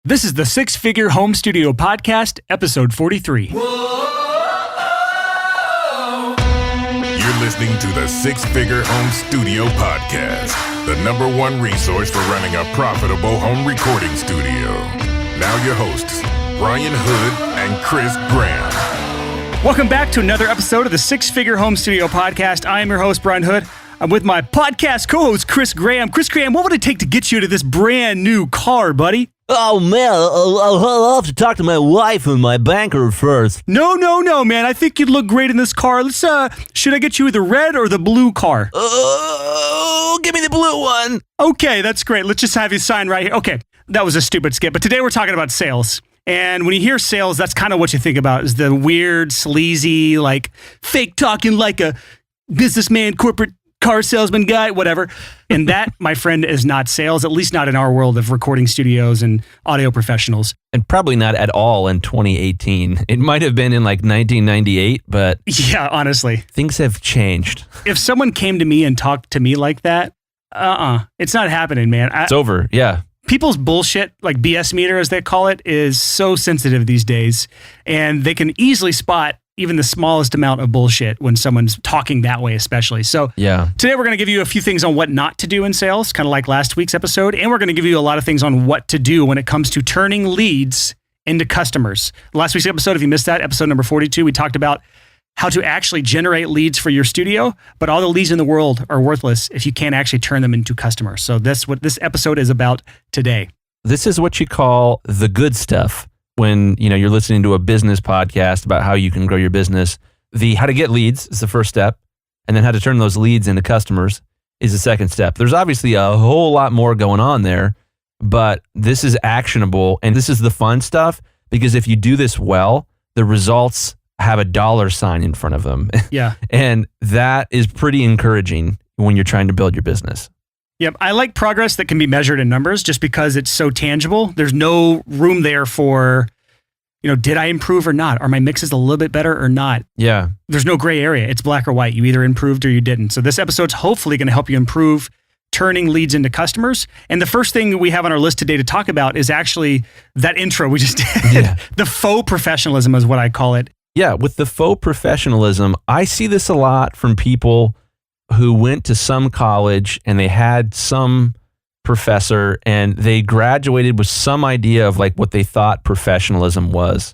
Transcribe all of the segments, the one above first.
This is the Six Figure Home Studio Podcast, episode 43. You're listening to the Six Figure Home Studio Podcast, the #1 resource for running a profitable home recording studio. Now your hosts, Brian Hood and Chris Graham. Welcome back to another episode of the Six Figure Home Studio Podcast. I am your host, Brian Hood. I'm with my podcast co-host, Chris Graham. Chris Graham, what would it take to get you to this brand new car, buddy? Oh, man, I'll have to talk to my wife and my banker first. No, man. I think you'd look great in this car. Should I get you the red or the blue car? Give me the blue one. Okay, that's great. Let's just have you sign right here. Okay, that was a stupid skip, but today we're talking about sales. And when you hear sales, that's kind of what you think about, is the weird, sleazy, like fake talking like a businessman, corporate car salesman guy, whatever. And that, my friend, is not sales, at least not in our world of recording studios and audio professionals. And probably not at all in 2018. It might have been in like 1998, but yeah, honestly, things have changed. If someone came to me and talked to me like that, it's not happening, man. It's over, yeah. People's bullshit, like BS meter as they call it, is so sensitive these days, and they can easily spot even the smallest amount of bullshit when someone's talking that way, especially. So yeah. Today we're going to give you a few things on what not to do in sales, kind of like last week's episode, and we're going to give you a lot of things on what to do when it comes to turning leads into customers. Last week's episode, if you missed that, episode number 42, we talked about how to actually generate leads for your studio, but all the leads in the world are worthless if you can't actually turn them into customers. So that's what this episode is about today. This is what you call the good stuff. When you're listening to a business podcast about how you can grow your business, the how to get leads is the first step, and then how to turn those leads into customers is the second step. There's obviously a whole lot more going on there, but this is actionable, and this is the fun stuff, because if you do this well, the results have a dollar sign in front of them. Yeah. And that is pretty encouraging when you're trying to build your business. Yep. I like progress that can be measured in numbers just because it's so tangible. There's no room there for, did I improve or not? Are my mixes a little bit better or not? Yeah. There's no gray area. It's black or white. You either improved or you didn't. So this episode's hopefully going to help you improve turning leads into customers. And the first thing we have on our list today to talk about is actually that intro we just did. Yeah. The faux professionalism is what I call it. Yeah. With the faux professionalism, I see this a lot from people who went to some college and they had some professor and they graduated with some idea of like what they thought professionalism was.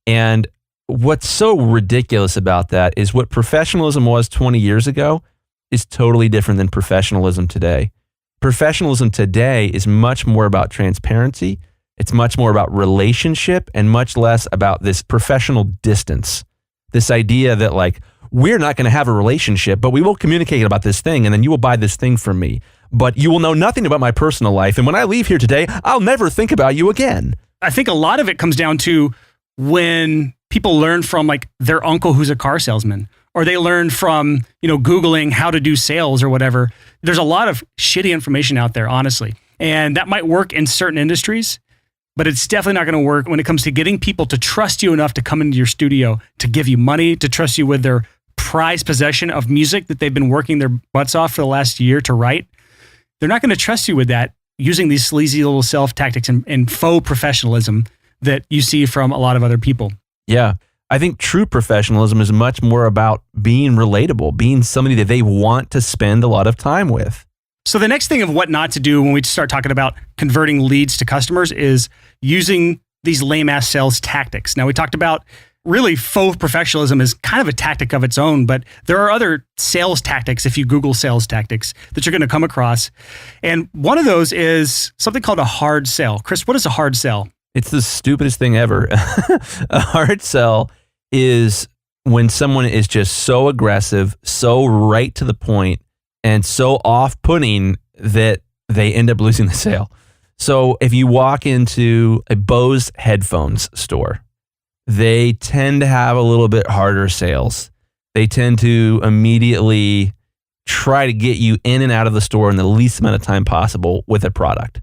And what's so ridiculous about that is what professionalism was 20 years ago is totally different than professionalism today. Professionalism today is much more about transparency. It's much more about relationship and much less about this professional distance. This idea that like, we're not going to have a relationship, but we will communicate about this thing, and then you will buy this thing from me. But you will know nothing about my personal life, and when I leave here today, I'll never think about you again. I think a lot of it comes down to when people learn from like their uncle who's a car salesman, or they learn from, Googling how to do sales or whatever. There's a lot of shitty information out there, honestly. And that might work in certain industries, but it's definitely not going to work when it comes to getting people to trust you enough to come into your studio, to give you money, to trust you with their prized possession of music that they've been working their butts off for the last year to write. They're not going to trust you with that using these sleazy little self tactics and faux professionalism that you see from a lot of other people. Yeah. I think true professionalism is much more about being relatable, being somebody that they want to spend a lot of time with. So the next thing of what not to do when we start talking about converting leads to customers is using these lame-ass sales tactics. Now, we talked about really faux professionalism is kind of a tactic of its own, but there are other sales tactics, if you Google sales tactics, that you're going to come across. And one of those is something called a hard sell. Chris, what is a hard sell? It's the stupidest thing ever. A hard sell is when someone is just so aggressive, so right to the point, and so off-putting that they end up losing the sale. So if you walk into a Bose headphones store, they tend to have a little bit harder sales. They tend to immediately try to get you in and out of the store in the least amount of time possible with a product.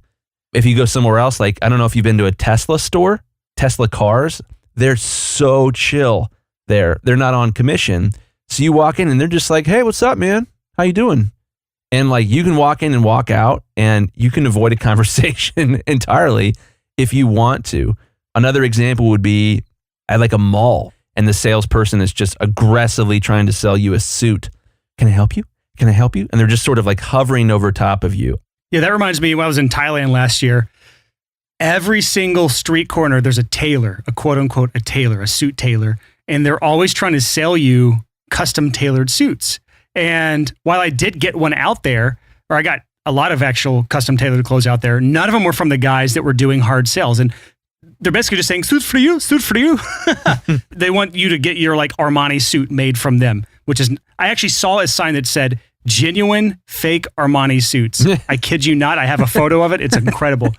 If you go somewhere else, like, I don't know if you've been to a Tesla store, Tesla cars, they're so chill there. They're not on commission. So you walk in and they're just like, hey, what's up, man? How you doing? And like, you can walk in and walk out and you can avoid a conversation entirely if you want to. Another example would be at like a mall, and the salesperson is just aggressively trying to sell you a suit. Can I help you? Can I help you? And they're just sort of like hovering over top of you. Yeah, that reminds me when I was in Thailand last year. Every single street corner, there's a tailor, a quote unquote, a tailor, a suit tailor. And they're always trying to sell you custom tailored suits. And while I did get one out there, or I got a lot of actual custom tailored clothes out there, none of them were from the guys that were doing hard sales. And they're basically just saying, suit for you, suit for you. They want you to get your like Armani suit made from them, which is, I actually saw a sign that said, genuine fake Armani suits. I kid you not. I have a photo of it. It's incredible.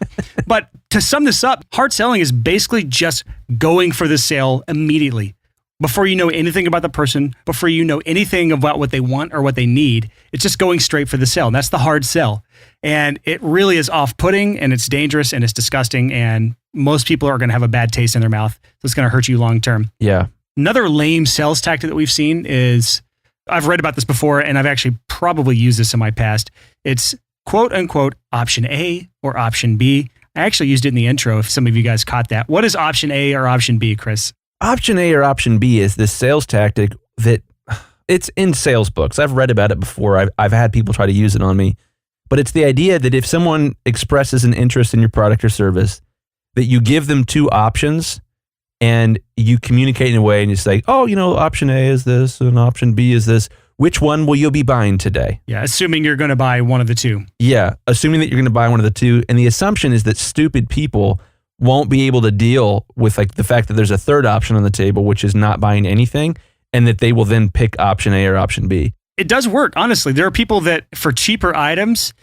But to sum this up, hard selling is basically just going for the sale immediately. Before you know anything about the person, before you know anything about what they want or what they need, it's just going straight for the sale. And that's the hard sell. And it really is off-putting, and it's dangerous, and it's disgusting, and most people are going to have a bad taste in their mouth. So it's going to hurt you long term. Yeah. Another lame sales tactic that we've seen is, I've read about this before, and I've actually probably used this in my past. It's quote unquote option A or option B. I actually used it in the intro if some of you guys caught that. What is option A or option B, Chris? Option A or option B is this sales tactic that it's in sales books. I've read about it before. I've had people try to use it on me. But it's the idea that if someone expresses an interest in your product or service, that you give them two options and you communicate in a way and you say, oh, you know, option A is this and option B is this. Which one will you be buying today? Yeah, assuming you're going to buy one of the two. Yeah, assuming that you're going to buy one of the two. And the assumption is that stupid people won't be able to deal with like the fact that there's a third option on the table, which is not buying anything, and that they will then pick option A or option B. It does work, honestly. There are people that for cheaper items,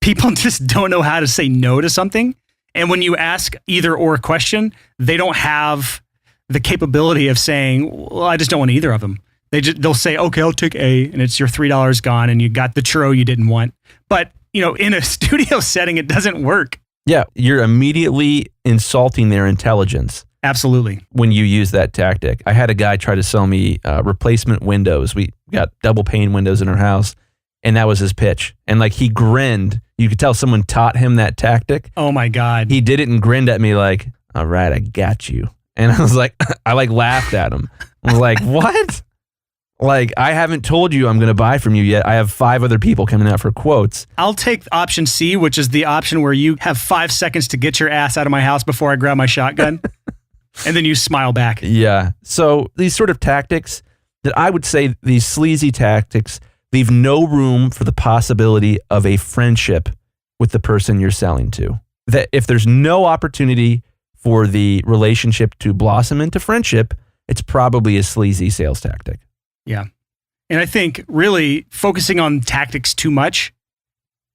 people just don't know how to say no to something. And when you ask either or question, they don't have the capability of saying, well, I just don't want either of them. They'll say, okay, I'll take A, and it's your $3 gone, and you got the churro you didn't want. But, you know, in a studio setting, it doesn't work. Yeah, you're immediately insulting their intelligence. Absolutely. When you use that tactic. I had a guy try to sell me replacement windows. We got double pane windows in our house, and that was his pitch. And like he grinned. You could tell someone taught him that tactic. Oh my God. He did it and grinned at me like, all right, I got you. And I was like, I like laughed at him. I was like, what? Like, I haven't told you I'm going to buy from you yet. I have 5 other people coming out for quotes. I'll take option C, which is the option where you have 5 seconds to get your ass out of my house before I grab my shotgun. And then you smile back. Yeah. So these sort of tactics that I would say, these sleazy tactics, leave no room for the possibility of a friendship with the person you're selling to. That if there's no opportunity for the relationship to blossom into friendship, it's probably a sleazy sales tactic. Yeah. And I think really focusing on tactics too much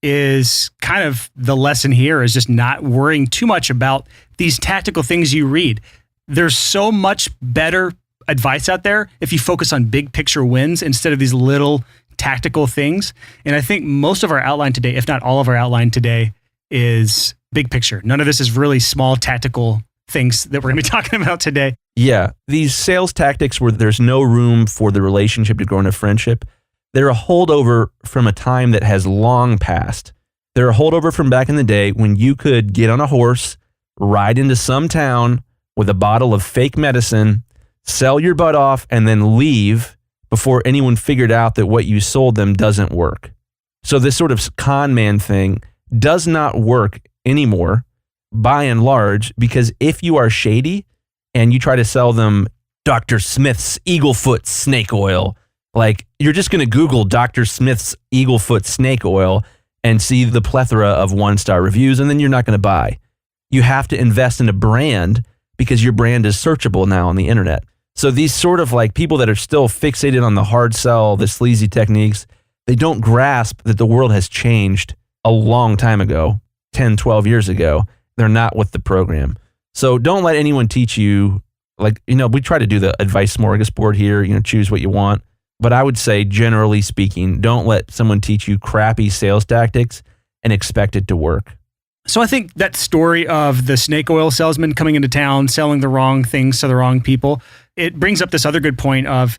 is kind of the lesson here, is just not worrying too much about these tactical things you read. There's so much better advice out there if you focus on big picture wins instead of these little tactical things. And I think most of our outline today, if not all of our outline today, is big picture. None of this is really small tactical things that we're going to be talking about today. Yeah, these sales tactics where there's no room for the relationship to grow into friendship, they're a holdover from a time that has long passed. They're a holdover from back in the day when you could get on a horse, ride into some town with a bottle of fake medicine, sell your butt off, and then leave before anyone figured out that what you sold them doesn't work. So this sort of con man thing does not work anymore, by and large, because if you are shady and you try to sell them Dr. Smith's Eaglefoot snake oil, like you're just going to Google Dr. Smith's Eaglefoot snake oil and see the plethora of 1-star reviews, and then you're not going to buy. You have to invest in a brand because your brand is searchable now on the internet. So these sort of like people that are still fixated on the hard sell, the sleazy techniques, they don't grasp that the world has changed a long time ago, 10, 12 years ago. They're not with the program. So don't let anyone teach you, like, you know, we try to do the advice smorgasbord here, you know, choose what you want. But I would say, generally speaking, don't let someone teach you crappy sales tactics and expect it to work. So I think that story of the snake oil salesman coming into town, selling the wrong things to the wrong people, it brings up this other good point of,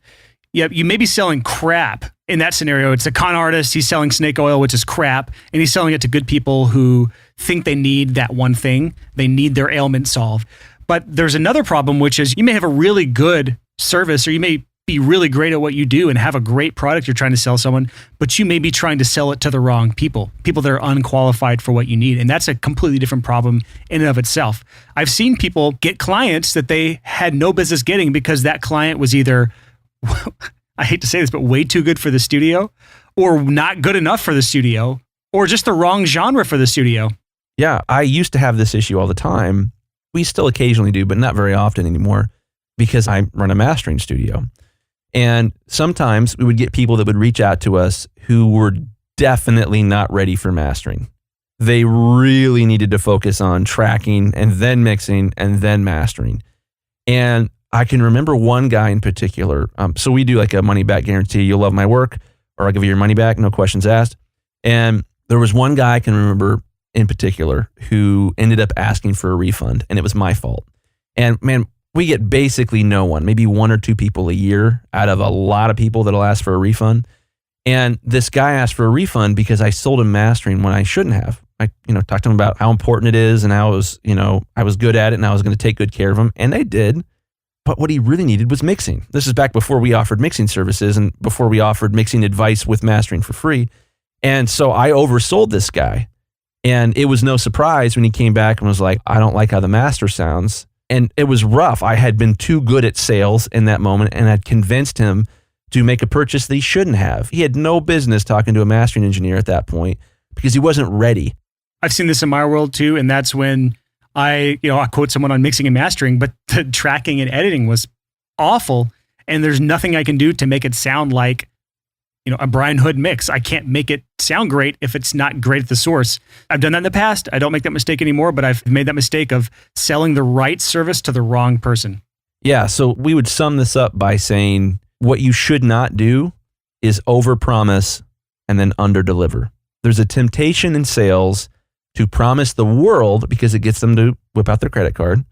yeah, you may be selling crap. In that scenario, it's a con artist. He's selling snake oil, which is crap, and he's selling it to good people who think they need that one thing. They need their ailment solved. But there's another problem, which is you may have a really good service, or you may be really great at what you do and have a great product you're trying to sell someone, but you may be trying to sell it to the wrong people that are unqualified for what you need. And that's a completely different problem in and of itself. I've seen people get clients that they had no business getting because that client was either, I hate to say this, but way too good for the studio, or not good enough for the studio, or just the wrong genre for the studio. Yeah, I used to have this issue all the time. We still occasionally do, but not very often anymore, because I run a mastering studio. And sometimes we would get people that would reach out to us who were definitely not ready for mastering. They really needed to focus on tracking and then mixing and then mastering. And I can remember one guy in particular. So we do like a money back guarantee. You'll love my work, or I'll give you your money back, no questions asked. And there was one guy I can remember in particular who ended up asking for a refund, and it was my fault. And man, we get basically no one, maybe one or two people a year out of a lot of people that'll ask for a refund. And this guy asked for a refund because I sold him mastering when I shouldn't have. I, talked to him about how important it is and how it was, I was good at it and I was going to take good care of him. And I did. But what he really needed was mixing. This is back before we offered mixing services and before we offered mixing advice with mastering for free. And so I oversold this guy. And it was no surprise when he came back and was like, I don't like how the master sounds. And it was rough. I had been too good at sales in that moment and had convinced him to make a purchase that he shouldn't have. He had no business talking to a mastering engineer at that point because he wasn't ready. I've seen this in my world too, and that's when I quote someone on mixing and mastering, but the tracking and editing was awful, and there's nothing I can do to make it sound like a Brian Hood mix. I can't make it sound great if it's not great at the source. I've done that in the past. I don't make that mistake anymore, but I've made that mistake of selling the right service to the wrong person. Yeah, so we would sum this up by saying what you should not do is overpromise and then underdeliver. There's a temptation in sales to promise the world because it gets them to whip out their credit card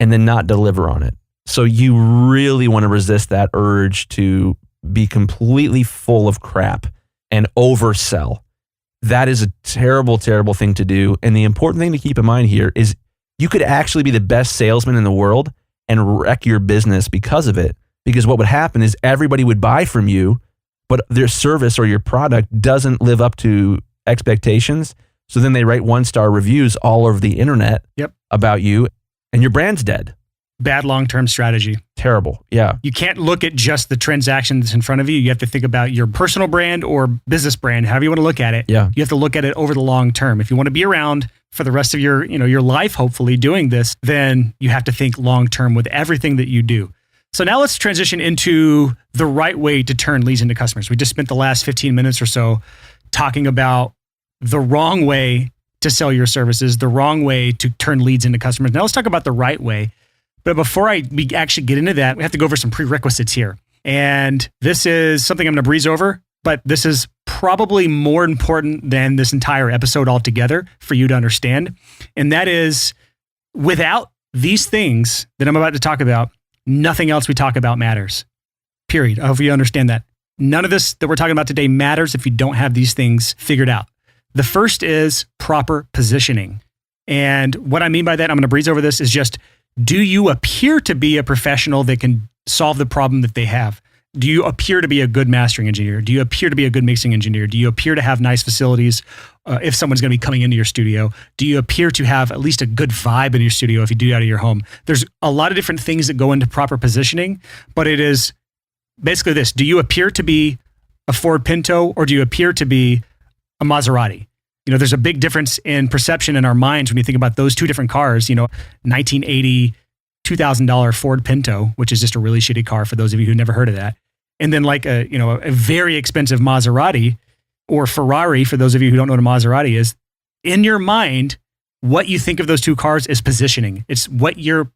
and then not deliver on it. So you really want to resist that urge to be completely full of crap and oversell. That is a terrible, terrible thing to do. And the important thing to keep in mind here is you could actually be the best salesman in the world and wreck your business because of it. Because what would happen is everybody would buy from you, but their service or your product doesn't live up to expectations. So then they write 1-star reviews all over the internet about you, and your brand's dead. Bad long-term strategy. Terrible. Yeah. You can't look at just the transaction that's in front of you. You have to think about your personal brand or business brand, however you want to look at it. Yeah. You have to look at it over the long term. If you want to be around for the rest of your life, hopefully doing this, then you have to think long term with everything that you do. So now let's transition into the right way to turn leads into customers. We just spent the last 15 minutes or so talking about the wrong way to sell your services, the wrong way to turn leads into customers. Now let's talk about the right way. But before we actually get into that, we have to go over some prerequisites here. And this is something I'm going to breeze over, but this is probably more important than this entire episode altogether for you to understand. And that is, without these things that I'm about to talk about, nothing else we talk about matters. Period. I hope you understand that. None of this that we're talking about today matters if you don't have these things figured out. The first is proper positioning. And what I mean by that, I'm going to breeze over this, is just, do you appear to be a professional that can solve the problem that they have? Do you appear to be a good mastering engineer? Do you appear to be a good mixing engineer? Do you appear to have nice facilities if someone's going to be coming into your studio? Do you appear to have at least a good vibe in your studio if you do it out of your home? There's a lot of different things that go into proper positioning, but it is basically this. Do you appear to be a Ford Pinto, or do you appear to be a Maserati? There's a big difference in perception in our minds when you think about those two different cars. 1980, $2,000 Ford Pinto, which is just a really shitty car for those of you who never heard of that. And then like a very expensive Maserati or Ferrari, for those of you who don't know what a Maserati is. In your mind, what you think of those two cars is positioning. It's what your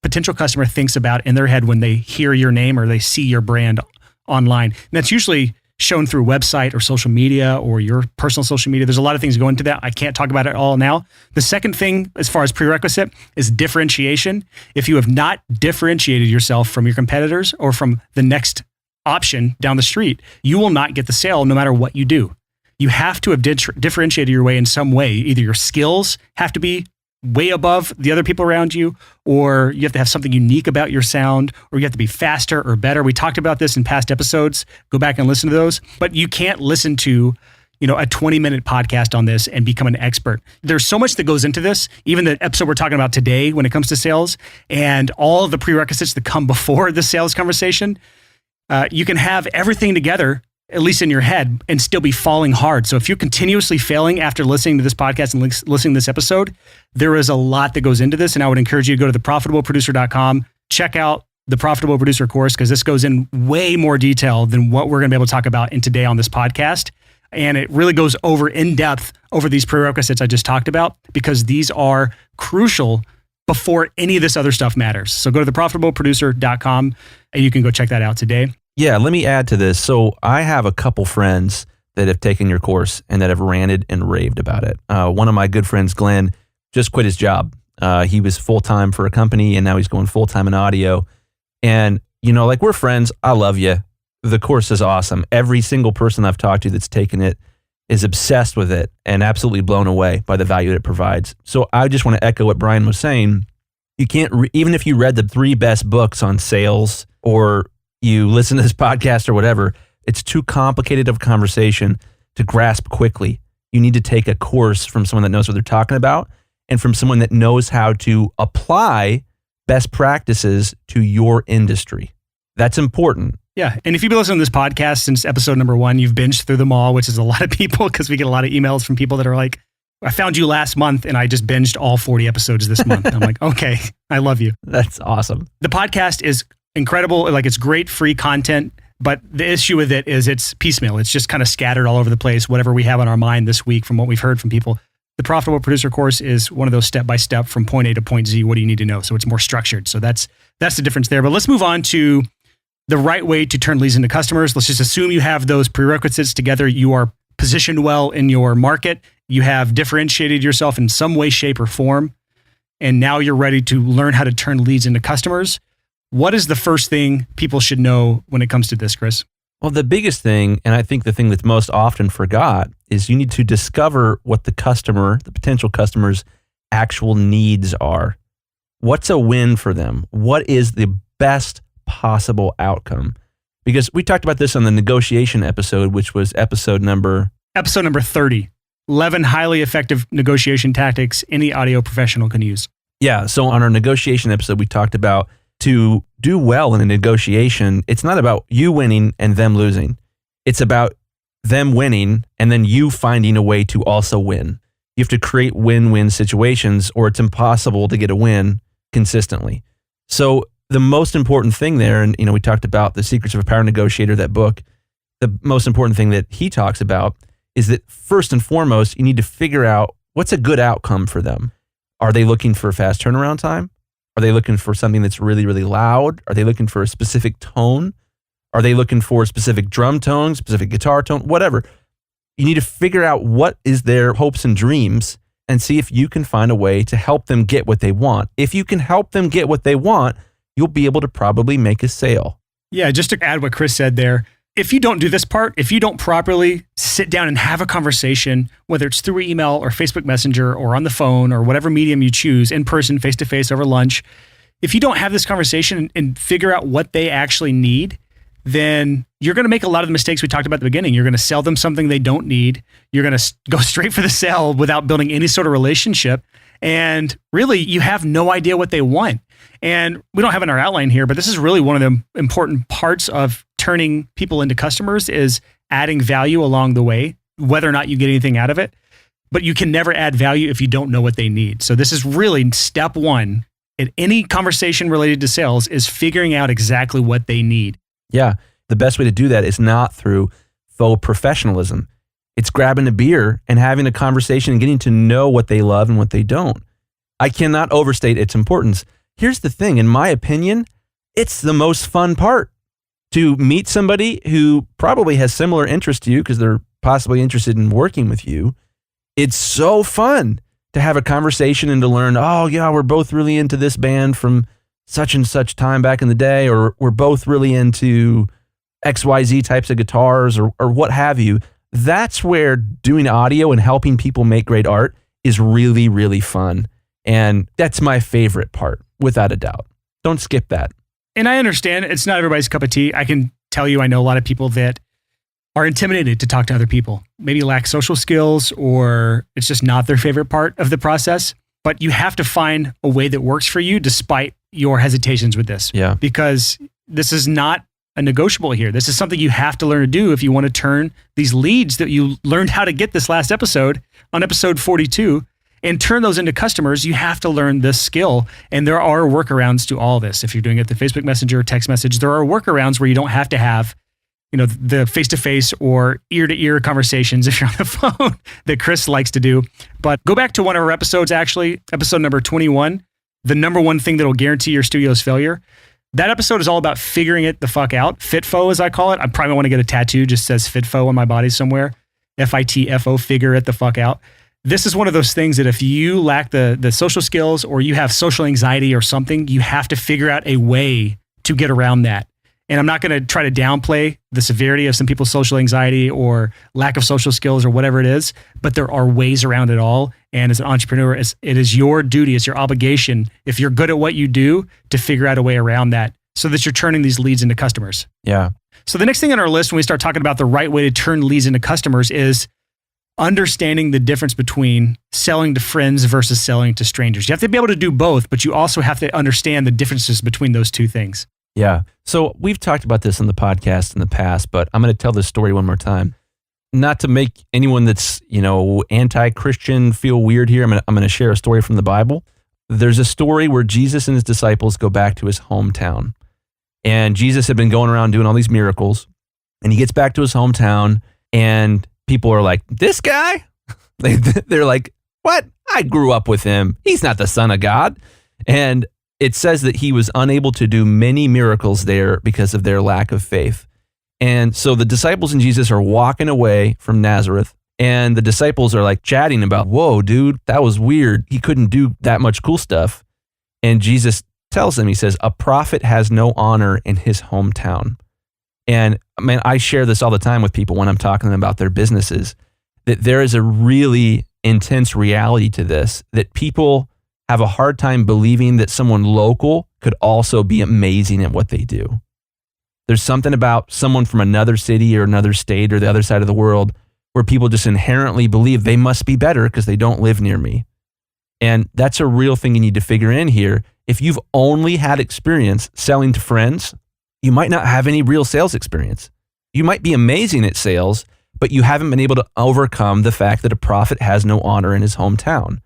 potential customer thinks about in their head when they hear your name or they see your brand online. And that's usually shown through website or social media or your personal social media. There's a lot of things that go into that. I can't talk about it all now. The second thing, as far as prerequisite, is differentiation. If you have not differentiated yourself from your competitors or from the next option down the street, you will not get the sale no matter what you do. you have to have differentiated your way in some way. Either your skills have to be way above the other people around you, or you have to have something unique about your sound, or you have to be faster or better. We talked about this in past episodes. Go back and listen to those. But you can't listen to a 20-minute podcast on this and become an expert. There's so much that goes into this, even the episode we're talking about today when it comes to sales and all of the prerequisites that come before the sales conversation. You can have everything together, at least in your head, and still be falling hard. So if you're continuously failing after listening to this podcast and listening to this episode, there is a lot that goes into this. And I would encourage you to go to theprofitableproducer.com, check out the Profitable Producer course, because this goes in way more detail than what we're going to be able to talk about in today on this podcast. And it really goes over in depth over these prerequisites I just talked about, because these are crucial before any of this other stuff matters. So go to theprofitableproducer.com and you can go check that out today. Yeah, let me add to this. So I have a couple friends that have taken your course and that have ranted and raved about it. One of my good friends, Glenn, just quit his job. He was full-time for a company and now he's going full-time in audio. And, we're friends. I love you. The course is awesome. Every single person I've talked to that's taken it is obsessed with it and absolutely blown away by the value that it provides. So I just want to echo what Brian was saying. You can't, even if you read the 3 best books on sales or you listen to this podcast or whatever, it's too complicated of a conversation to grasp quickly. You need to take a course from someone that knows what they're talking about and from someone that knows how to apply best practices to your industry. That's important. Yeah. And if you've been listening to this podcast since episode number 1, you've binged through them all, which is a lot of people, because we get a lot of emails from people that are like, I found you last month and I just binged all 40 episodes this month. I'm like, okay, I love you. That's awesome. The podcast is incredible. Like, it's great free content, but the issue with it is it's piecemeal. It's just kind of scattered all over the place, whatever we have on our mind this week from what we've heard from people. The Profitable Producer course is one of those step-by-step from point A to point Z. What do you need to know? So it's more structured. So that's the difference there. But let's move on to the right way to turn leads into customers. Let's just assume you have those prerequisites together. You are positioned well in your market. You have differentiated yourself in some way, shape, or form. And now you're ready to learn how to turn leads into customers. What is the first thing people should know when it comes to this, Chris? Well, the biggest thing, and I think the thing that's most often forgot, is you need to discover what the potential customer's actual needs are. What's a win for them? What is the best possible outcome? Because we talked about this on the negotiation episode, which was episode number 30. 11 highly effective negotiation tactics any audio professional can use. Yeah. So on our negotiation episode, we talked about to do well in a negotiation, it's not about you winning and them losing. It's about them winning and then you finding a way to also win. You have to create win-win situations or it's impossible to get a win consistently. So the most important thing there, and we talked about The Secrets of a Power Negotiator, that book. The most important thing that he talks about is that first and foremost, you need to figure out what's a good outcome for them. Are they looking for a fast turnaround time? Are they looking for something that's really, really loud? Are they looking for a specific tone? Are they looking for a specific drum tone, specific guitar tone, whatever? You need to figure out what is their hopes and dreams and see if you can find a way to help them get what they want. If you can help them get what they want, you'll be able to probably make a sale. Yeah, just to add what Chris said there, if you don't do this part, if you don't properly sit down and have a conversation, whether it's through email or Facebook Messenger or on the phone or whatever medium you choose, in person, face-to-face, over lunch, if you don't have this conversation and figure out what they actually need, then you're going to make a lot of the mistakes we talked about at the beginning. You're going to sell them something they don't need. You're going to go straight for the sale without building any sort of relationship. And really, you have no idea what they want. And we don't have it in our outline here, but this is really one of the important parts of turning people into customers is adding value along the way, whether or not you get anything out of it. But you can never add value if you don't know what they need. So this is really step 1 in any conversation related to sales is figuring out exactly what they need. Yeah. The best way to do that is not through faux professionalism. It's grabbing a beer and having a conversation and getting to know what they love and what they don't. I cannot overstate its importance. Here's the thing, in my opinion, it's the most fun part to meet somebody who probably has similar interests to you because they're possibly interested in working with you. It's so fun to have a conversation and to learn, oh yeah, we're both really into this band from such and such time back in the day, or we're both really into XYZ types of guitars or what have you. that's where doing audio and helping people make great art is really, really fun. And that's my favorite part, without a doubt. Don't skip that. And I understand it's not everybody's cup of tea. I can tell you, I know a lot of people that are intimidated to talk to other people, maybe lack social skills, or it's just not their favorite part of the process. But you have to find a way that works for you despite your hesitations with this. Yeah. Because this is not a negotiable here. This is something you have to learn to do if you want to turn these leads that you learned how to get this last episode on episode 42 and turn those into customers. You have to learn this skill. And there are workarounds to all this. If you're doing it the Facebook Messenger or text message, there are workarounds where you don't have to have, the face-to-face or ear-to-ear conversations if you're on the phone that Chris likes to do. But go back to one of our episodes, actually, episode number 21, the number one thing that'll guarantee your studio's failure. That episode is all about figuring it the fuck out. FITFO, as I call it. I probably want to get a tattoo, just says FITFO on my body somewhere. FITFO, figure it the fuck out. This is one of those things that if you lack the social skills or you have social anxiety or something, you have to figure out a way to get around that. And I'm not going to try to downplay the severity of some people's social anxiety or lack of social skills or whatever it is, but there are ways around it all. And as an entrepreneur, it is your duty, it's your obligation, if you're good at what you do, to figure out a way around that so that you're turning these leads into customers. Yeah. So the next thing on our list when we start talking about the right way to turn leads into customers is understanding the difference between selling to friends versus selling to strangers. You have to be able to do both, but you also have to understand the differences between those two things. Yeah. So we've talked about this on the podcast in the past, but I'm going to tell this story one more time. Not to make anyone that's, anti-Christian feel weird here. I'm going to share a story from the Bible. There's a story where Jesus and his disciples go back to his hometown. And Jesus had been going around doing all these miracles. And he gets back to his hometown and people are like, this guy? They're like, what? I grew up with him. He's not the Son of God. And it says that he was unable to do many miracles there because of their lack of faith. And so the disciples and Jesus are walking away from Nazareth, and the disciples are like chatting about, whoa, dude, that was weird. He couldn't do that much cool stuff. And Jesus tells them, he says, a prophet has no honor in his hometown. And man, I share this all the time with people when I'm talking to them about their businesses, that there is a really intense reality to this, that people have a hard time believing that someone local could also be amazing at what they do. There's something about someone from another city or another state or the other side of the world where people just inherently believe they must be better because they don't live near me. And that's a real thing you need to figure in here. If you've only had experience selling to friends, you might not have any real sales experience. You might be amazing at sales, but you haven't been able to overcome the fact that a prophet has no honor in his hometown.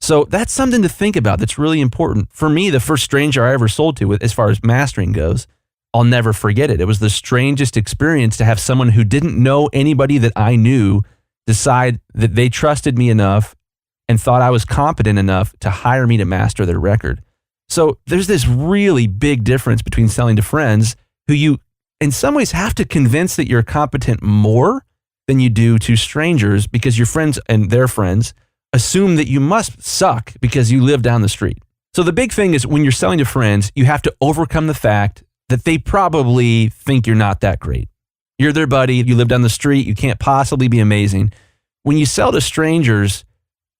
So that's something to think about that's really important. For me, the first stranger I ever sold to, as far as mastering goes, I'll never forget it. It was the strangest experience to have someone who didn't know anybody that I knew decide that they trusted me enough and thought I was competent enough to hire me to master their record. So there's this really big difference between selling to friends who you, in some ways, have to convince that you're competent more than you do to strangers because your friends and their friends assume that you must suck because you live down the street. So the big thing is when you're selling to friends, you have to overcome the fact that they probably think you're not that great. You're their buddy, you live down the street, you can't possibly be amazing. When you sell to strangers,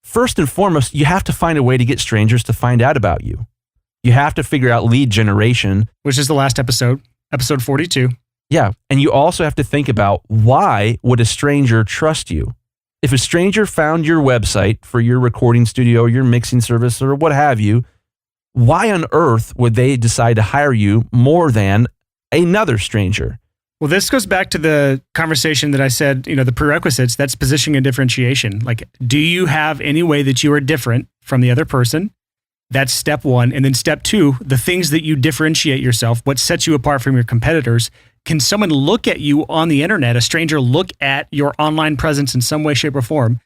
first and foremost, you have to find a way to get strangers to find out about you. You have to figure out lead generation. Which is the last episode, episode 42. Yeah, and you also have to think about why would a stranger trust you? If a stranger found your website for your recording studio, your mixing service, or what have you, why on earth would they decide to hire you more than another stranger? Well, this goes back to the conversation that I said, the prerequisites, that's positioning and differentiation. Like, do you have any way that you are different from the other person? That's step one. And then step two, the things that you differentiate yourself, what sets you apart from your competitors. Can someone look at you on the internet, a stranger look at your online presence in some way, shape, or form,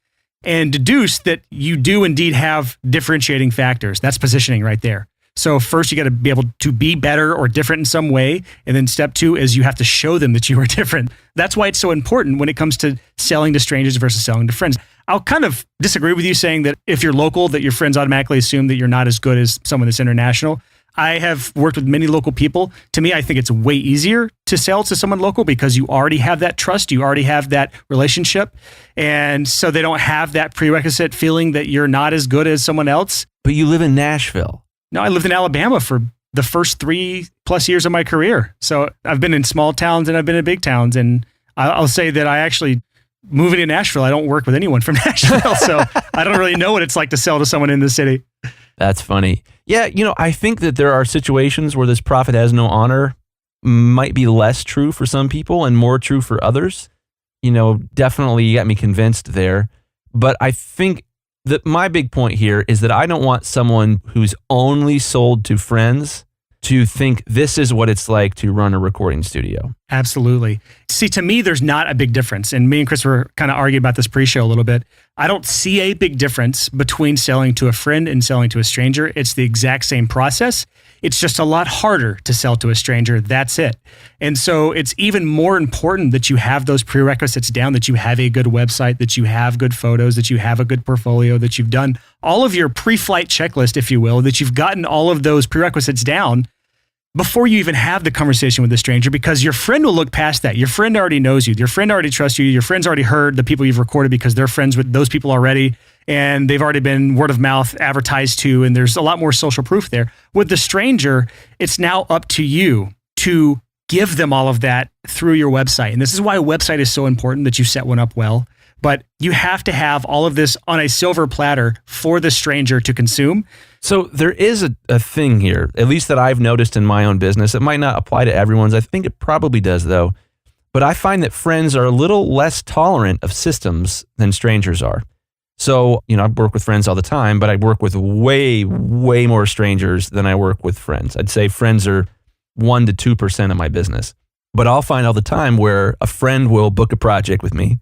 and deduce that you do indeed have differentiating factors? That's positioning right there. So first, you got to be able to be better or different in some way. And then step two is you have to show them that you are different. That's why it's so important when it comes to selling to strangers versus selling to friends. I'll kind of disagree with you saying that if you're local, that your friends automatically assume that you're not as good as someone that's international. I have worked with many local people. To me, I think it's way easier to sell to someone local because you already have that trust, you already have that relationship. And so they don't have that prerequisite feeling that you're not as good as someone else. But you live in Nashville. No, I lived in Alabama for the first 3+ years of my career. So I've been in small towns and I've been in big towns. And I'll say that I actually, moving to Nashville, I don't work with anyone from Nashville. So I don't really know what it's like to sell to someone in the city. That's funny. Yeah, I think that there are situations where this prophet has no honor might be less true for some people and more true for others. Definitely you got me convinced there. But I think that my big point here is that I don't want someone who's only sold to friends to think this is what it's like to run a recording studio. Absolutely. See, to me, there's not a big difference. And me and Chris were kind of arguing about this pre-show a little bit. I don't see a big difference between selling to a friend and selling to a stranger. It's the exact same process. It's just a lot harder to sell to a stranger. That's it. And so it's even more important that you have those prerequisites down, that you have a good website, that you have good photos, that you have a good portfolio, that you've done all of your pre-flight checklist, if you will, that you've gotten all of those prerequisites down before you even have the conversation with the stranger, because your friend will look past that. Your friend already knows you. Your friend already trusts you. Your friend's already heard the people you've recorded because they're friends with those people already, and they've already been word of mouth advertised to, and there's a lot more social proof there. With the stranger, it's now up to you to give them all of that through your website. And this is why a website is so important, that you set one up well. But you have to have all of this on a silver platter for the stranger to consume. So there is a thing here, at least that I've noticed in my own business. It might not apply to everyone's. I think it probably does, though. But I find that friends are a little less tolerant of systems than strangers are. So, I work with friends all the time, but I work with way, way more strangers than I work with friends. I'd say friends are 1% to 2% of my business. But I'll find all the time where a friend will book a project with me,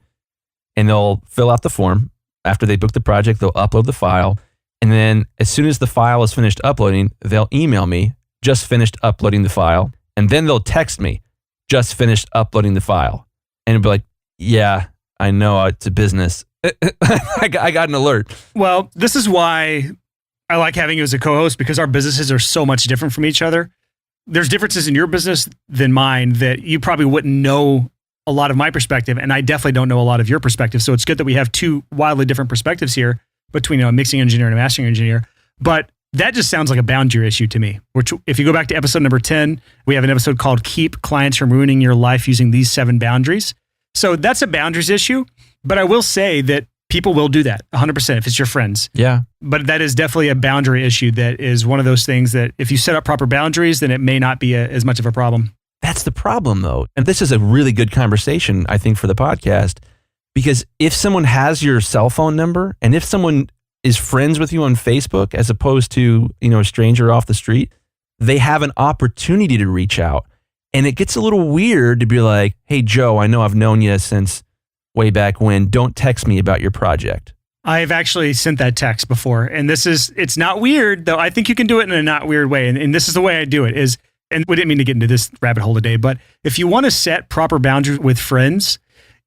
and they'll fill out the form. After they book the project, they'll upload the file. And then as soon as the file is finished uploading, they'll email me, just finished uploading the file. And then they'll text me, just finished uploading the file. And it'll be like, yeah, I know it's a business. I got an alert. Well, this is why I like having you as a co-host, because our businesses are so much different from each other. There's differences in your business than mine that you probably wouldn't know a lot of my perspective, and I definitely don't know a lot of your perspective. So it's good that we have two wildly different perspectives here between a mixing engineer and a mastering engineer. But that just sounds like a boundary issue to me, which if you go back to episode number 10, we have an episode called Keep Clients from Ruining Your Life Using These 7 Boundaries. So that's a boundaries issue, but I will say that people will do that 100% if it's your friends. Yeah. But that is definitely a boundary issue that is one of those things that if you set up proper boundaries, then it may not be as much of a problem. That's the problem, though. And this is a really good conversation, I think, for the podcast, because if someone has your cell phone number and if someone is friends with you on Facebook as opposed to, a stranger off the street, they have an opportunity to reach out. And it gets a little weird to be like, hey, Joe, I know I've known you since way back when. Don't text me about your project. I've actually sent that text before. And it's not weird, though. I think you can do it in a not weird way. And this is the way I do it is, and we didn't mean to get into this rabbit hole today, but if you want to set proper boundaries with friends,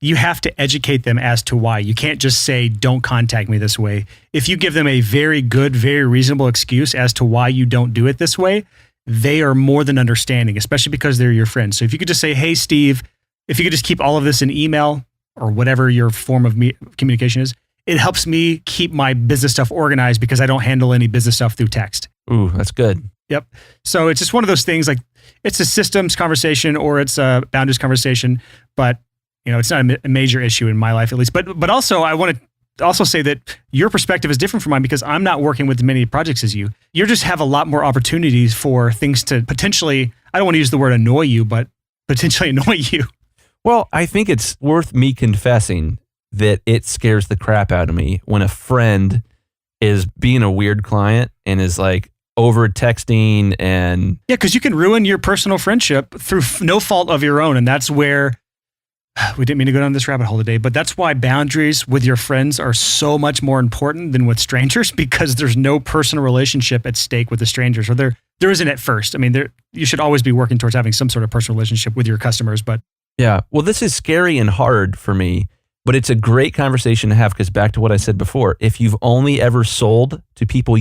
you have to educate them as to why. You can't just say, don't contact me this way. If you give them a very good, very reasonable excuse as to why you don't do it this way, they are more than understanding, especially because they're your friends. So if you could just say, hey, Steve, if you could just keep all of this in email or whatever your form of communication is, it helps me keep my business stuff organized because I don't handle any business stuff through text. Ooh, that's good. Yep. So it's just one of those things, like it's a systems conversation or it's a boundaries conversation, but it's not a major issue in my life at least. But also I want to also say that your perspective is different from mine because I'm not working with as many projects as you. You just have a lot more opportunities for things to potentially, I don't want to use the word annoy you, but potentially annoy you. Well, I think it's worth me confessing that it scares the crap out of me when a friend is being a weird client and is like over texting and... Yeah, because you can ruin your personal friendship through no fault of your own. And that's where, we didn't mean to go down this rabbit hole today, but that's why boundaries with your friends are so much more important than with strangers, because there's no personal relationship at stake with the strangers, or there isn't at first. I mean, you should always be working towards having some sort of personal relationship with your customers, but... Yeah, well, this is scary and hard for me, but it's a great conversation to have because back to what I said before, if you've only ever sold to people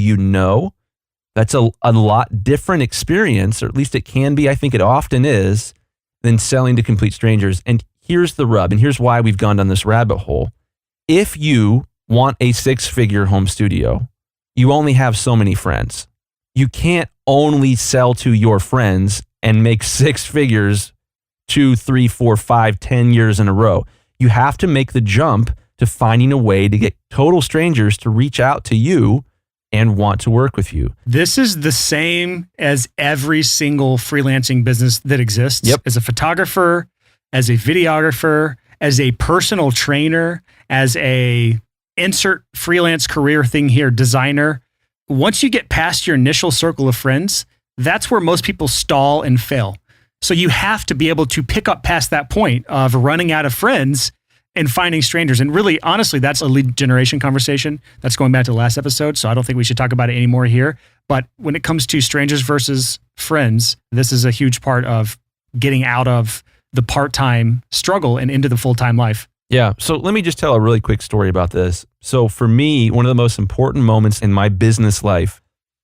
That's a lot different experience, or at least it can be. I think it often is, than selling to complete strangers. And here's the rub, and here's why we've gone down this rabbit hole. If you want a 6-figure home studio, you only have so many friends. You can't only sell to your friends and make 6 figures 2, 3, 4, 5, 10 years in a row. You have to make the jump to finding a way to get total strangers to reach out to you and want to work with you. This is the same as every single freelancing business that exists. Yep. As a photographer, as a videographer, as a personal trainer, as a insert freelance career thing here, designer. Once you get past your initial circle of friends, that's where most people stall and fail. So you have to be able to pick up past that point of running out of friends and finding strangers. And really, honestly, that's a lead generation conversation. That's going back to the last episode. So I don't think we should talk about it anymore here. But when it comes to strangers versus friends, this is a huge part of getting out of the part-time struggle and into the full-time life. Yeah. So let me just tell a really quick story about this. So for me, one of the most important moments in my business life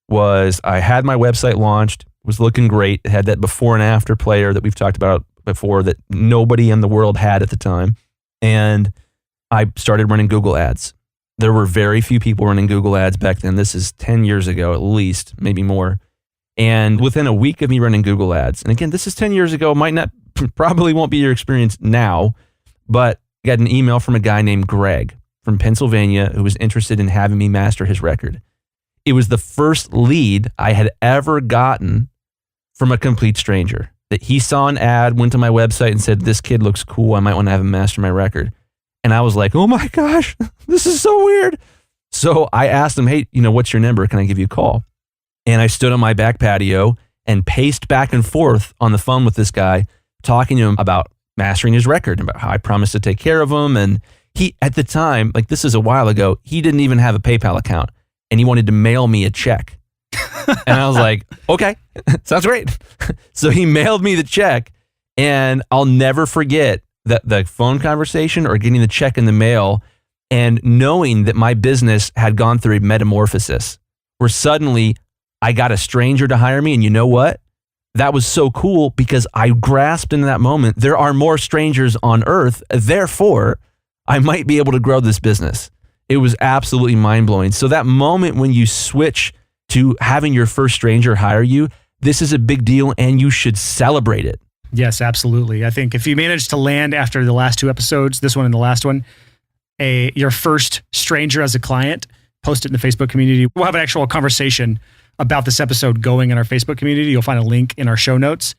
was I had my website launched, was looking great. It had that before and after player that we've talked about before that nobody in the world had at the time. And I started running Google ads. There were very few people running Google ads back then. This is 10 years ago, at least, maybe more. And within a week of me running Google ads, and again, this is 10 years ago, probably won't be your experience now, but I got an email from a guy named Greg from Pennsylvania who was interested in having me master his record. It was the first lead I had ever gotten from a complete stranger. That he saw an ad, went to my website and said, this kid looks cool. I might want to have him master my record. And I was like, oh my gosh, this is so weird. So I asked him, hey, what's your number? Can I give you a call? And I stood on my back patio and paced back and forth on the phone with this guy, talking to him about mastering his record, about how I promised to take care of him. And he, at the time, like this is a while ago, he didn't even have a PayPal account and he wanted to mail me a check. And I was like, okay, sounds great. So he mailed me the check, and I'll never forget that the phone conversation or getting the check in the mail and knowing that my business had gone through a metamorphosis where suddenly I got a stranger to hire me. And you know what? That was so cool because I grasped in that moment, there are more strangers on earth. Therefore, I might be able to grow this business. It was absolutely mind blowing. So that moment when you switch to having your first stranger hire you, this is a big deal and you should celebrate it. Yes, absolutely. I think if you manage to land after the last 2 episodes, this one and the last one, your first stranger as a client, post it in the Facebook community. We'll have an actual conversation about this episode going in our Facebook community. You'll find a link in our show notes.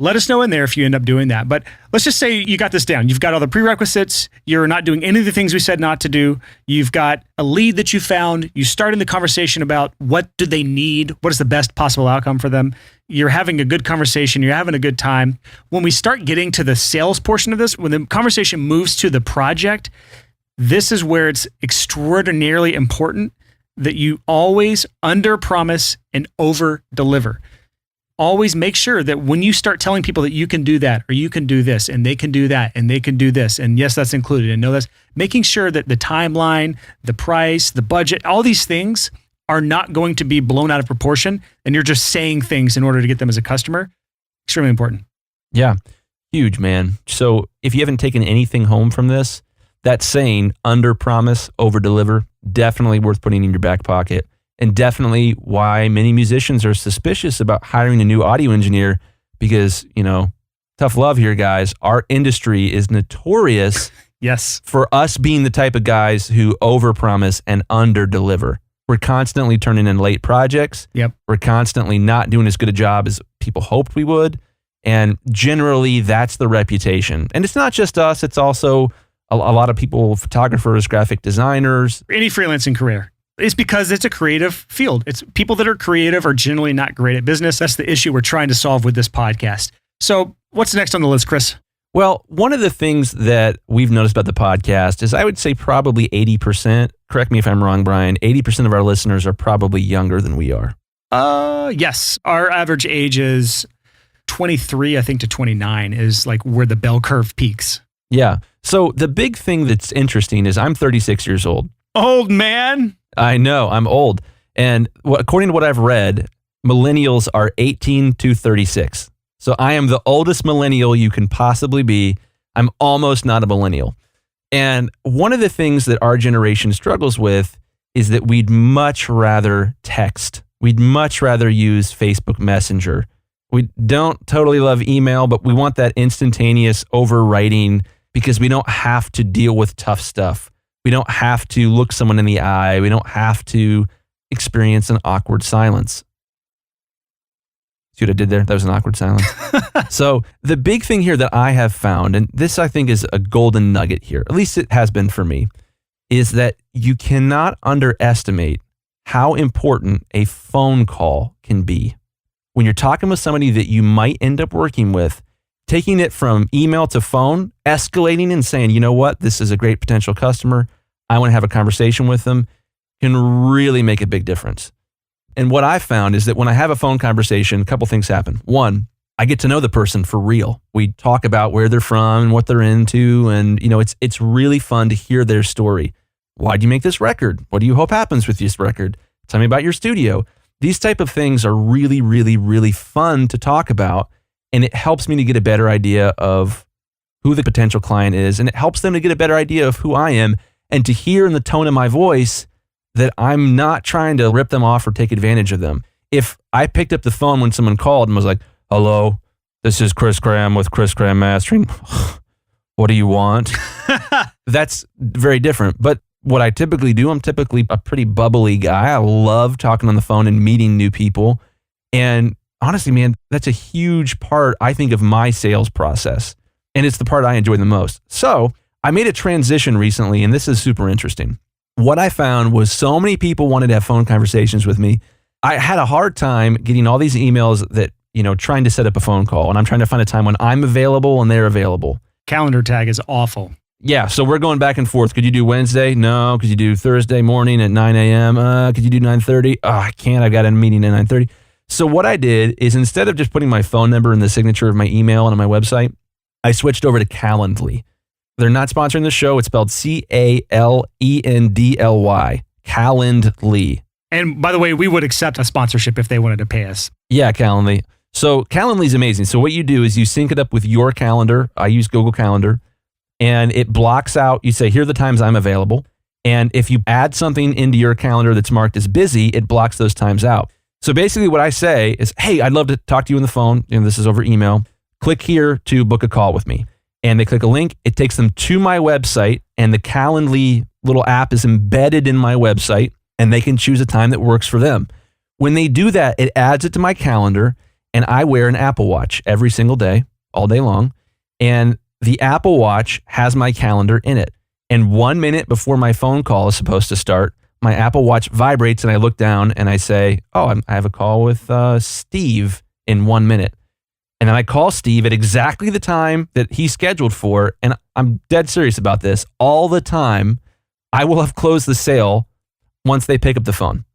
Let us know in there if you end up doing that. But let's just say you got this down. You've got all the prerequisites. You're not doing any of the things we said not to do. You've got a lead that you found. You start in the conversation about what do they need? What is the best possible outcome for them? You're having a good conversation. You're having a good time. When we start getting to the sales portion of this, when the conversation moves to the project, this is where it's extraordinarily important that you always underpromise and overdeliver. Always make sure that when you start telling people that you can do that, or you can do this, and they can do that, and they can do this, and yes, that's included, and no, that's making sure that the timeline, the price, the budget, all these things are not going to be blown out of proportion, and you're just saying things in order to get them as a customer. Extremely important. Yeah, huge, man. So if you haven't taken anything home from this, that saying, underpromise, overdeliver, definitely worth putting in your back pocket. And definitely why many musicians are suspicious about hiring a new audio engineer because, tough love here, guys. Our industry is notorious yes, for us being the type of guys who overpromise and underdeliver. We're constantly turning in late projects. Yep. We're constantly not doing as good a job as people hoped we would. And generally, that's the reputation. And it's not just us. It's also a lot of people, photographers, graphic designers. Any freelancing career. It's because it's a creative field. It's people that are creative are generally not great at business. That's the issue we're trying to solve with this podcast. So what's next on the list, Chris? Well, one of the things that we've noticed about the podcast is I would say probably 80%, correct me if I'm wrong, Brian, 80% of our listeners are probably younger than we are. Yes. Our average age is 23, I think, to 29 is like where the bell curve peaks. Yeah. So the big thing that's interesting is I'm 36 years old. Old man. I know, I'm old. And according to what I've read, millennials are 18 to 36. So I am the oldest millennial you can possibly be. I'm almost not a millennial. And one of the things that our generation struggles with is that we'd much rather text. We'd much rather use Facebook Messenger. We don't totally love email, but we want that instantaneous overwriting because we don't have to deal with tough stuff. We don't have to look someone in the eye. We don't have to experience an awkward silence. See what I did there? That was an awkward silence. So the big thing here that I have found, and this I think is a golden nugget here, at least it has been for me, is that you cannot underestimate how important a phone call can be. When you're talking with somebody that you might end up working with, taking it from email to phone, escalating and saying, you know what, this is a great potential customer, I want to have a conversation with them, can really make a big difference. And what I found is that when I have a phone conversation, a couple things happen. One, I get to know the person for real. We talk about where they're from and what they're into. And, it's really fun to hear their story. Why'd you make this record? What do you hope happens with this record? Tell me about your studio. These type of things are really, really, really fun to talk about. And it helps me to get a better idea of who the potential client is. And it helps them to get a better idea of who I am and to hear in the tone of my voice that I'm not trying to rip them off or take advantage of them. If I picked up the phone when someone called and was like, hello, this is Chris Graham with Chris Graham Mastering. What do you want? That's very different. But what I typically do, I'm typically a pretty bubbly guy. I love talking on the phone and meeting new people. And honestly, man, that's a huge part, I think, of my sales process. And it's the part I enjoy the most. So I made a transition recently, and this is super interesting. What I found was so many people wanted to have phone conversations with me. I had a hard time getting all these emails that, trying to set up a phone call. And I'm trying to find a time when I'm available and they're available. Calendar tag is awful. Yeah, so we're going back and forth. Could you do Wednesday? No. Could you do Thursday morning at 9 a.m.? Could you do 9:30? Oh, I can't. I've got a meeting at 9:30. So what I did is instead of just putting my phone number in the signature of my email and on my website, I switched over to Calendly. They're not sponsoring the show. It's spelled Calendly. Calendly. And by the way, we would accept a sponsorship if they wanted to pay us. Yeah, Calendly. So Calendly is amazing. So what you do is you sync it up with your calendar. I use Google Calendar. And it blocks out, you say, here are the times I'm available. And if you add something into your calendar that's marked as busy, it blocks those times out. So basically what I say is, hey, I'd love to talk to you on the phone. This is over email. Click here to book a call with me. And they click a link. It takes them to my website, and the Calendly little app is embedded in my website, and they can choose a time that works for them. When they do that, it adds it to my calendar, and I wear an Apple Watch every single day, all day long. And the Apple Watch has my calendar in it. And 1 minute before my phone call is supposed to start, my Apple Watch vibrates, and I look down and I say, I have a call with Steve in 1 minute. And then I call Steve at exactly the time that he scheduled for. And I'm dead serious about this. All the time, I will have closed the sale once they pick up the phone.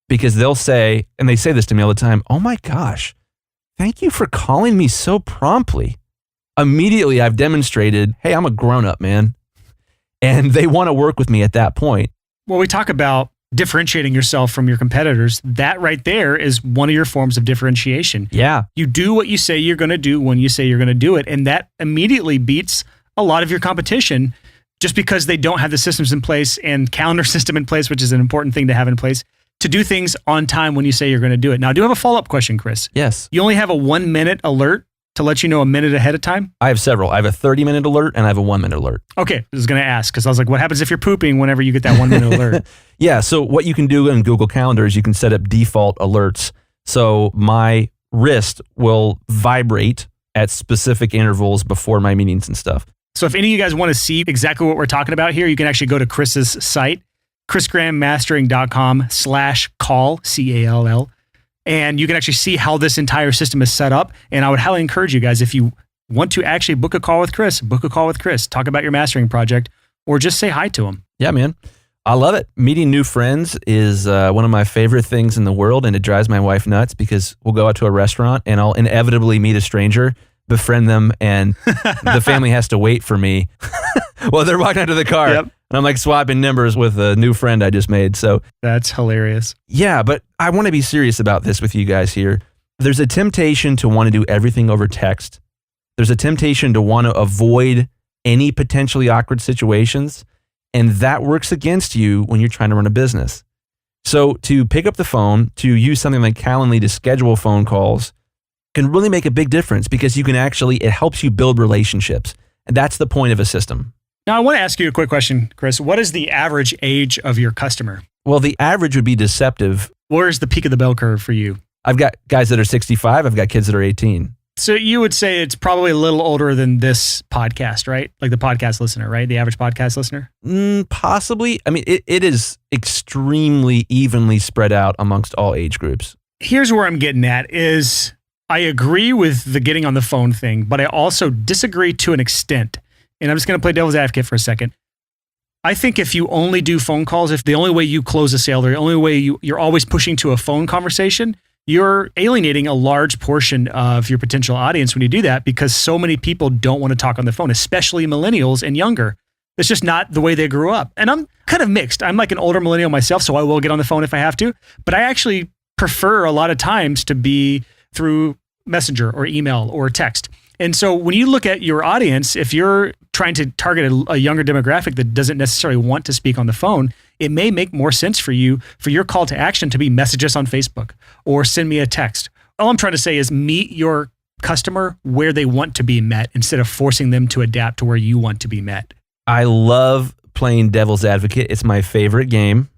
Because they'll say, and they say this to me all the time, oh my gosh, thank you for calling me so promptly. Immediately, I've demonstrated, hey, I'm a grown-up, man. And they want to work with me at that point. Well, we talk about differentiating yourself from your competitors. That right there is one of your forms of differentiation. Yeah. You do what you say you're going to do when you say you're going to do it. And that immediately beats a lot of your competition just because they don't have the systems in place and calendar system in place, which is an important thing to have in place, to do things on time when you say you're going to do it. Now, I do have a follow-up question, Chris. Yes. You only have a 1 minute alert to let you know a minute ahead of time? I have several. I have a 30-minute alert and I have a 1 minute alert. Okay. I was going to ask because I was like, what happens if you're pooping whenever you get that 1 minute alert? Yeah. So what you can do in Google Calendar is you can set up default alerts. So my wrist will vibrate at specific intervals before my meetings and stuff. So if any of you guys want to see exactly what we're talking about here, you can actually go to Chris's site, chrisgrahammastering.com/call, CALL. And you can actually see how this entire system is set up. And I would highly encourage you guys, if you want to actually book a call with Chris, talk about your mastering project, or just say hi to him. Yeah, man. I love it. Meeting new friends is one of my favorite things in the world. And it drives my wife nuts because we'll go out to a restaurant and I'll inevitably meet a stranger. befriend them, and the family has to wait for me while they're walking out to the car. Yep. And I'm like swapping numbers with a new friend I just made. So That's hilarious. yeah, but I want to be serious about this with you guys here. There's a temptation to want to do everything over text. There's a temptation to want to avoid any potentially awkward situations. And that works against you when you're trying to run a business. So to pick up the phone, to use something like Calendly to schedule phone calls can really make a big difference because it helps you build relationships. And that's the point of a system. Now, I want to ask you a quick question, Chris. What is the average age of your customer? Well, the average would be deceptive. Where's the peak of the bell curve for you? I've got guys that are 65. I've got kids that are 18. So you would say it's probably a little older than this podcast, right? Like the podcast listener, right? The average podcast listener? Possibly. I mean, it is extremely evenly spread out amongst all age groups. Here's where I'm getting at is I agree with the getting on the phone thing, but I also disagree to an extent. And I'm just going to play devil's advocate for a second. I think if you only do phone calls, if the only way you close a sale, the only way you're always pushing to a phone conversation, you're alienating a large portion of your potential audience when you do that because so many people don't want to talk on the phone, especially millennials and younger. It's just not the way they grew up. And I'm kind of mixed. I'm like an older millennial myself, so I will get on the phone if I have to. But I actually prefer a lot of times to be through Messenger or email or text. And so when you look at your audience, if you're trying to target a younger demographic that doesn't necessarily want to speak on the phone, it may make more sense for you, for your call to action to be message us on Facebook or send me a text. All I'm trying to say is meet your customer where they want to be met instead of forcing them to adapt to where you want to be met. I love playing devil's advocate. It's my favorite game.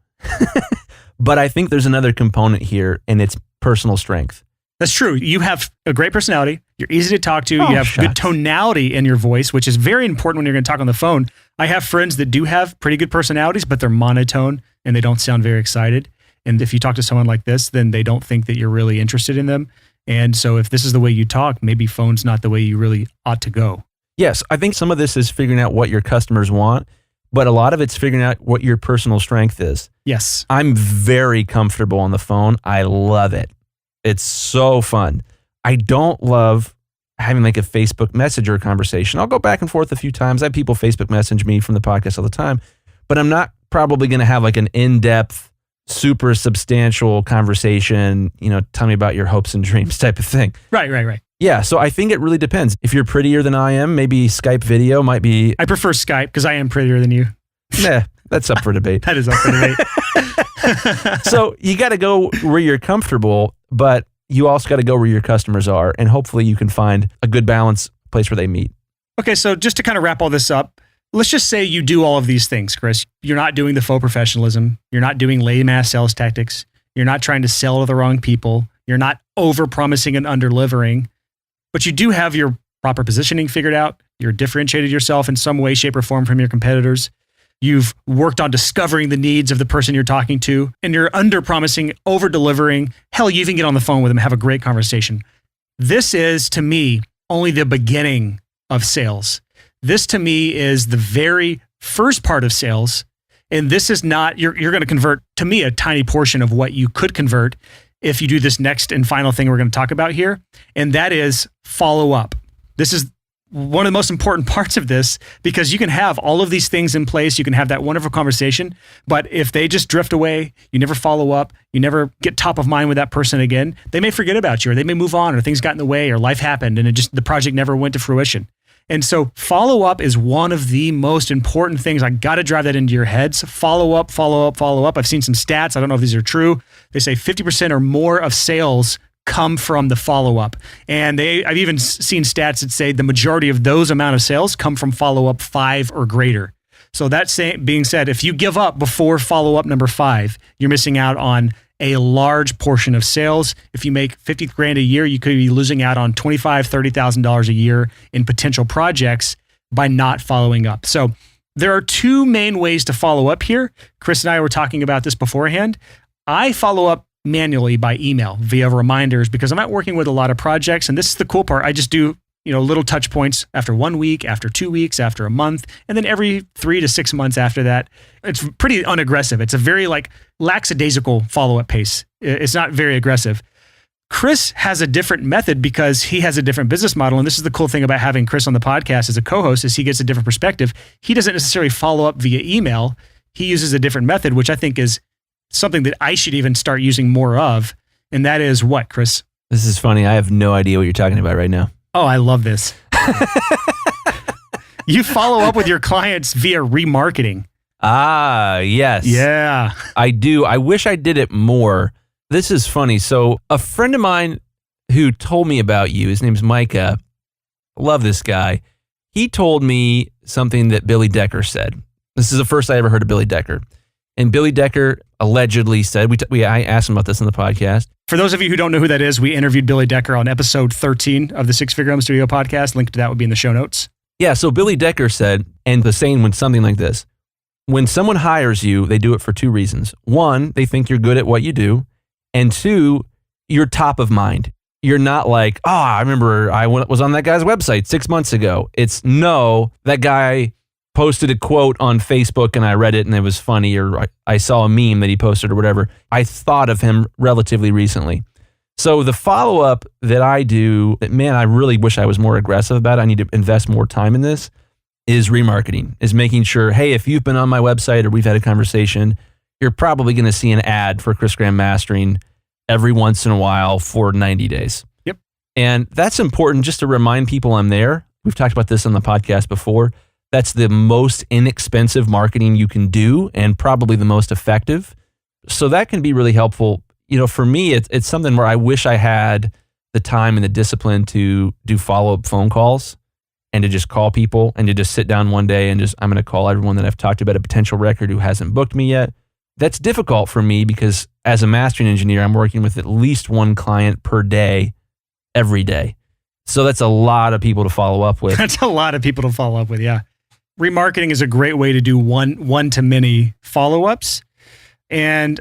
But I think there's another component here, and it's personal strength. That's true. You have a great personality. You're easy to talk to. You have good tonality in your voice, which is very important when you're going to talk on the phone. I have friends that do have pretty good personalities, but they're monotone and they don't sound very excited. And if you talk to someone like this, then they don't think that you're really interested in them. And so if this is the way you talk, maybe phone's not the way you really ought to go. Yes, I think some of this is figuring out what your customers want, but a lot of it's figuring out what your personal strength is. Yes. I'm very comfortable on the phone. I love it. It's so fun. I don't love having like a Facebook Messenger conversation. I'll go back and forth a few times. I have people Facebook message me from the podcast all the time, but I'm not probably going to have like an in-depth, super substantial conversation, tell me about your hopes and dreams type of thing. Right. Yeah, so I think it really depends. If you're prettier than I am, maybe Skype video might be... I prefer Skype because I am prettier than you. Nah, that's up for debate. That is up for debate. So you got to go where you're comfortable, but you also got to go where your customers are, and hopefully you can find a good balance place where they meet. Okay, so just to kind of wrap all this up, let's just say you do all of these things, Chris. You're not doing the faux professionalism. You're not doing lame-ass sales tactics. You're not trying to sell to the wrong people. You're not over-promising and under-delivering. But you do have your proper positioning figured out. You're differentiated yourself in some way, shape, or form from your competitors. You've worked on discovering the needs of the person you're talking to, and you're under-promising, over-delivering. Hell, you even get on the phone with them and have a great conversation. This is, to me, only the beginning of sales. This, to me, is the very first part of sales, and this is not, you're going to convert, to me, a tiny portion of what you could convert if you do this next and final thing we're going to talk about here, and that is follow up. This is one of the most important parts of this because you can have all of these things in place. You can have that wonderful conversation, but if they just drift away, you never follow up, you never get top of mind with that person again, they may forget about you or they may move on or things got in the way or life happened and the project never went to fruition. And so follow up is one of the most important things. I got to drive that into your heads. Follow up. I've seen some stats. I don't know if these are true. They say 50% or more of sales come from the follow-up. And I've even seen stats that say the majority of those amount of sales come from follow-up 5 or greater. So that being said, if you give up before follow-up number 5, you're missing out on a large portion of sales. If you make $50,000 a year, you could be losing out on $25,000, $30,000 a year in potential projects by not following up. So there are 2 main ways to follow up here. Chris and I were talking about this beforehand. I follow up manually by email via reminders because I'm not working with a lot of projects. And this is the cool part. I just do, little touch points after 1 week, after 2 weeks, after a month, and then every 3 to 6 months after that. It's pretty unaggressive. It's a very lackadaisical follow-up pace. It's not very aggressive. Chris has a different method because he has a different business model. And this is the cool thing about having Chris on the podcast as a co-host is he gets a different perspective. He doesn't necessarily follow up via email. He uses a different method, which I think is something that I should even start using more of. And that is what, Chris? This is funny. I have no idea what you're talking about right now. Oh, I love this. You follow up with your clients via remarketing. Ah, yes. Yeah. I do. I wish I did it more. This is funny. So a friend of mine who told me about you, his name's Micah. Love this guy. He told me something that Billy Decker said. This is the first I ever heard of Billy Decker. And Billy Decker allegedly said, I asked him about this on the podcast. For those of you who don't know who that is, we interviewed Billy Decker on episode 13 of the Six Figure Home Studio podcast. Link to that would be in the show notes. Yeah, so Billy Decker said, and the saying went something like this. When someone hires you, they do it for two reasons. One, they think you're good at what you do. And two, you're top of mind. You're not like, I remember I was on that guy's website 6 months ago. It's no, that guy posted a quote on Facebook and I read it and it was funny, or I saw a meme that he posted or whatever. I thought of him relatively recently. So the follow-up that I do, man, I really wish I was more aggressive about it. I need to invest more time in this, is remarketing, is making sure, hey, if you've been on my website or we've had a conversation, you're probably going to see an ad for Chris Graham Mastering every once in a while for 90 days. Yep. And that's important just to remind people I'm there. We've talked about this on the podcast before. That's the most inexpensive marketing you can do and probably the most effective. So that can be really helpful. You know, for me, it's something where I wish I had the time and the discipline to do follow-up phone calls and to just call people and to just sit down one day and I'm going to call everyone that I've talked about a potential record who hasn't booked me yet. That's difficult for me because as a mastering engineer, I'm working with at least one client per day, every day. So that's a lot of people to follow up with. That's a lot of people to follow up with, yeah. Remarketing is a great way to do one-to-many follow-ups. And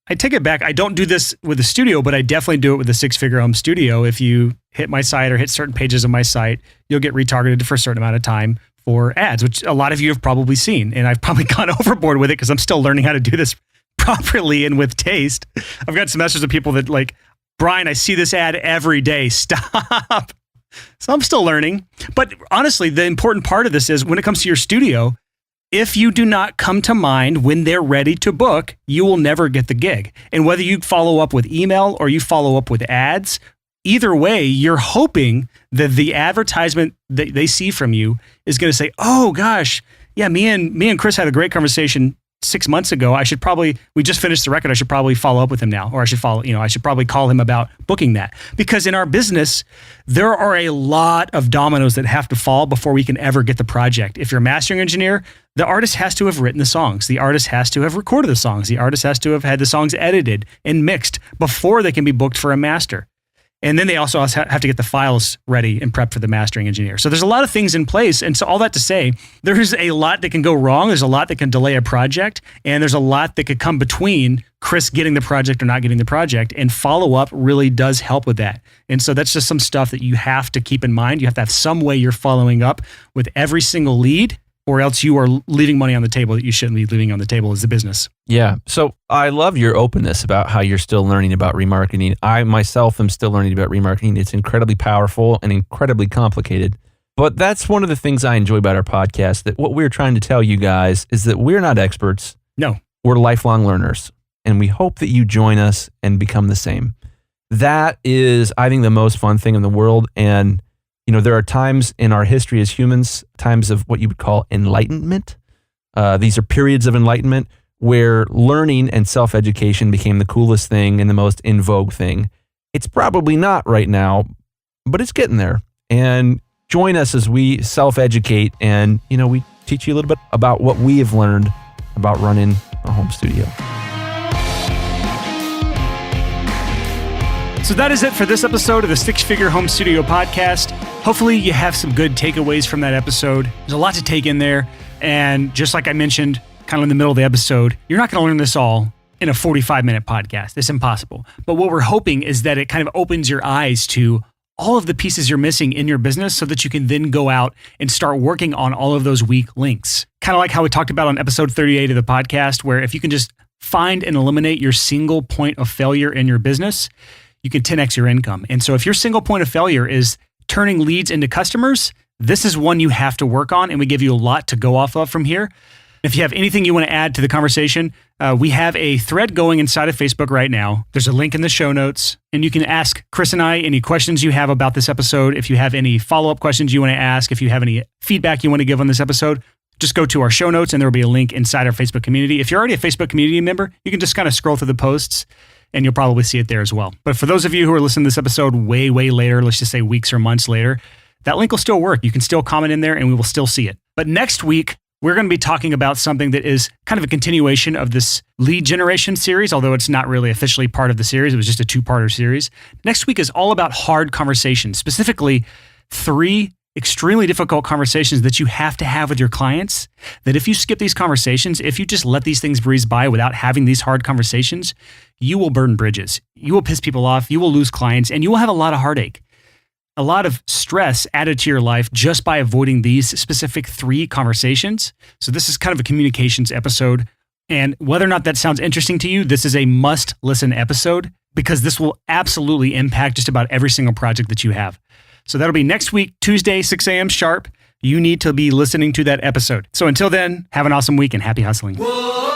I take it back. I don't do this with the studio, but I definitely do it with the Six Figure Home Studio. If you hit my site or hit certain pages of my site, you'll get retargeted for a certain amount of time for ads, which a lot of you have probably seen. And I've probably gone overboard with it because I'm still learning how to do this properly and with taste. I've got some messages of people that like, Brian, I see this ad every day. Stop. So I'm still learning. But honestly, the important part of this is when it comes to your studio, if you do not come to mind when they're ready to book, you will never get the gig. And whether you follow up with email or you follow up with ads, either way, you're hoping that the advertisement that they see from you is going to say, oh gosh, yeah, me and Chris had a great conversation 6 months ago. We just finished the record. I should probably follow up with him now, or I should probably call him about booking that. Because in our business, there are a lot of dominoes that have to fall before we can ever get the project. If you're a mastering engineer, the artist has to have written the songs. The artist has to have recorded the songs. The artist has to have had the songs edited and mixed before they can be booked for a master. And then they also have to get the files ready and prepped for the mastering engineer. So there's a lot of things in place. And so all that to say, there's a lot that can go wrong. There's a lot that can delay a project. And there's a lot that could come between Chris getting the project or not getting the project. And follow-up really does help with that. And so that's just some stuff that you have to keep in mind. You have to have some way you're following up with every single lead, or else you are leaving money on the table that you shouldn't be leaving on the table as a business. Yeah. So I love your openness about how you're still learning about remarketing. I myself am still learning about remarketing. It's incredibly powerful and incredibly complicated. But that's one of the things I enjoy about our podcast, that what we're trying to tell you guys is that we're not experts. No. We're lifelong learners. And we hope that you join us and become the same. That is, I think, the most fun thing in the world. And you know, there are times in our history as humans, times of what you would call enlightenment. These are periods of enlightenment where learning and self-education became the coolest thing and the most in vogue thing. It's probably not right now, but it's getting there. And join us as we self-educate and, you know, we teach you a little bit about what we have learned about running a home studio. So that is it for this episode of the Six Figure Home Studio podcast. Hopefully you have some good takeaways from that episode. There's a lot to take in there. And just like I mentioned, kind of in the middle of the episode, you're not going to learn this all in a 45-minute podcast. It's impossible. But what we're hoping is that it kind of opens your eyes to all of the pieces you're missing in your business so that you can then go out and start working on all of those weak links. Kind of like how we talked about on episode 38 of the podcast, where if you can just find and eliminate your single point of failure in your business, you can 10x your income. And so if your single point of failure is turning leads into customers, this is one you have to work on, and we give you a lot to go off of from here. If you have anything you want to add to the conversation, we have a thread going inside of Facebook right now. There's a link in the show notes, and you can ask Chris and I any questions you have about this episode. If you have any follow-up questions you want to ask, if you have any feedback you want to give on this episode, just go to our show notes, and there will be a link inside our Facebook community. If you're already a Facebook community member, you can just kind of scroll through the posts, and you'll probably see it there as well. But for those of you who are listening to this episode way, way later, let's just say weeks or months later, that link will still work. You can still comment in there, and we will still see it. But next week, we're going to be talking about something that is kind of a continuation of this lead generation series, although it's not really officially part of the series. It was just a two-parter series. Next week is all about hard conversations, specifically 3 extremely difficult conversations that you have to have with your clients, that if you skip these conversations, if you just let these things breeze by without having these hard conversations, you will burn bridges. You will piss people off, you will lose clients, and you will have a lot of heartache. A lot of stress added to your life just by avoiding these specific 3 conversations. So this is kind of a communications episode. And whether or not that sounds interesting to you, this is a must listen episode because this will absolutely impact just about every single project that you have. So that'll be next week, Tuesday, 6 a.m. sharp. You need to be listening to that episode. So until then, have an awesome week and happy hustling. Whoa.